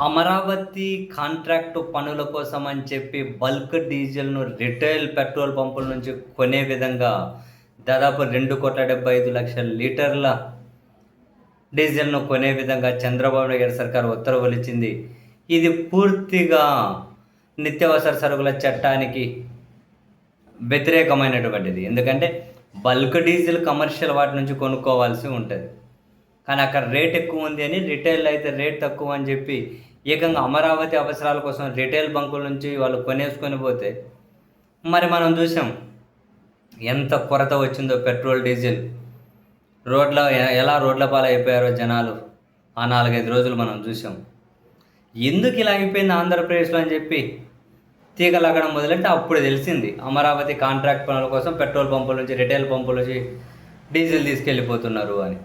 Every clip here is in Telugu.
అమరావతి కాంట్రాక్టు పనుల కోసం అని చెప్పి బల్క్ డీజిల్‌ను రిటైల్ పెట్రోల్ పంపుల నుంచి కొనే విధంగా దాదాపు 2,75,00,000 లీటర్ల డీజిల్‌ను కొనే విధంగా చంద్రబాబు నాయుడు గారి సర్కార్ ఉత్తర్వులిచ్చింది. ఇది పూర్తిగా నిత్యావసర సరుకుల చట్టానికి వ్యతిరేకమైనటువంటిది. ఎందుకంటే బల్క్ డీజిల్ కమర్షియల్ వాటి నుంచి కొనుక్కోవాల్సి ఉంటది. కానీ అక్కడ రేట్ ఎక్కువ ఉంది అని రిటైల్ అయితే రేట్ తక్కువ అని చెప్పి ఏకంగా అమరావతి అవసరాల కోసం రిటైల్ బంకుల నుంచి వాళ్ళు కొనేసుకొని పోతే మరి మనం చూసాం ఎంత కొరత వచ్చిందో పెట్రోల్ డీజిల్ ఎలా రోడ్ల పాలైపోయారో జనాలు ఆ 4-5 రోజులు మనం చూసాం. ఎందుకు ఇలా అయిపోయింది ఆంధ్రప్రదేశ్లో అని చెప్పి తీగ లాగడం మొదలెట్టి అప్పుడు తెలిసింది అమరావతి కాంట్రాక్ట్ పనుల కోసం పెట్రోల్ పంపుల నుంచి రిటైల్ పంపుల నుంచి డీజిల్ తీసుకెళ్ళిపోతున్నారు అని.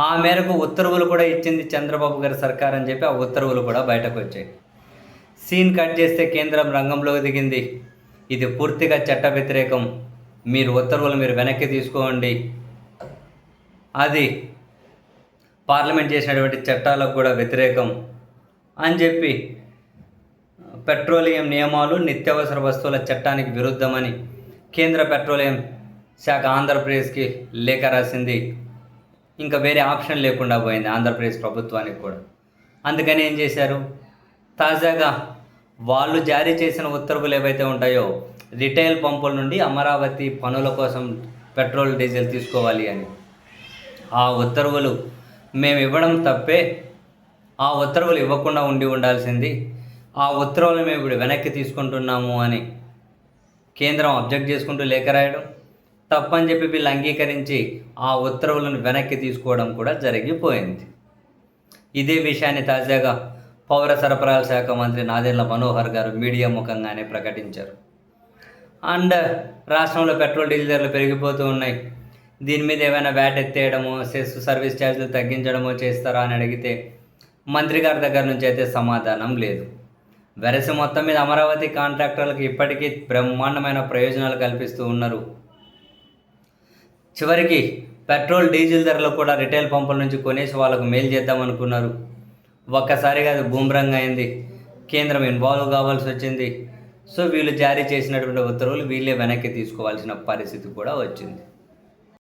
ఆ మేరకు ఉత్తర్వులు కూడా ఇచ్చింది చంద్రబాబు గారి సర్కార్ అని చెప్పి ఆ ఉత్తర్వులు కూడా బయటకు వచ్చాయి. సీన్ కట్ చేస్తే కేంద్రం రంగంలోకి దిగింది. ఇది పూర్తిగా చట్ట వ్యతిరేకం, మీరు ఉత్తర్వులు వెనక్కి తీసుకోండి, అది పార్లమెంట్ చేసినటువంటి చట్టాలకు కూడా వ్యతిరేకం అని చెప్పి పెట్రోలియం నియమాలు నిత్యావసర వస్తువుల చట్టానికి విరుద్ధమని కేంద్ర పెట్రోలియం శాఖ ఆంధ్రప్రదేశ్కి లేఖ రాసింది. ఇంకా వేరే ఆప్షన్ లేకుండా పోయింది ఆంధ్రప్రదేశ్ ప్రభుత్వానికి కూడా. అందుకని ఏం చేశారు, తాజాగా వాళ్ళు జారీ చేసిన ఉత్తర్వులు ఏవైతే ఉంటాయో రిటైల్ పంపుల నుండి అమరావతి పనుల కోసం పెట్రోల్ డీజిల్ తీసుకోవాలి అని, ఆ ఉత్తర్వులు మేము ఇవ్వడం తప్పే, ఆ ఉత్తర్వులు ఇవ్వకుండా ఉండాల్సింది, ఆ ఉత్తర్వులు మేము ఇప్పుడు వెనక్కి తీసుకుంటున్నాము అని కేంద్రం అబ్జెక్ట్ చేసుకుంటూ లేఖ రాయడం, తప్పని చెప్పి వీళ్ళు అంగీకరించి ఆ ఉత్తర్వులను వెనక్కి తీసుకోవడం కూడా జరిగిపోయింది. ఇదే విషయాన్ని తాజాగా పౌర సరఫరాల శాఖ మంత్రి నాదెండ్ల మనోహర్ గారు మీడియా ముఖంగానే ప్రకటించారు. అండ్ రాష్ట్రంలో పెట్రోల్ డీజిల్ ధరలు పెరిగిపోతూ ఉన్నాయి, దీని మీద ఏమైనా వ్యాట్ ఎత్తేయడమో సెస్ సర్వీస్ ఛార్జీలు తగ్గించడమో చేస్తారా అని అడిగితే మంత్రి గారి దగ్గర నుంచి అయితే సమాధానం లేదు. వెరసి మొత్తం మీద అమరావతి కాంట్రాక్టర్లకు ఇప్పటికీ బ్రహ్మాండమైన ప్రయోజనాలు కల్పిస్తూ ఉన్నారు. చివరికి పెట్రోల్ డీజిల్ ధరలు కూడా రిటైల్ పంపుల నుంచి కొనేసి వాళ్ళకు మేలు చేద్దామనుకున్నారు. ఒక్కసారిగా అది బూమ్రంగ్ అయింది, కేంద్రం ఇన్వాల్వ్ కావాల్సి వచ్చింది. సో వీళ్ళు జారీ చేసినటువంటి ఉత్తర్వులు వీళ్ళే వెనక్కి తీసుకోవాల్సిన పరిస్థితి కూడా వచ్చింది.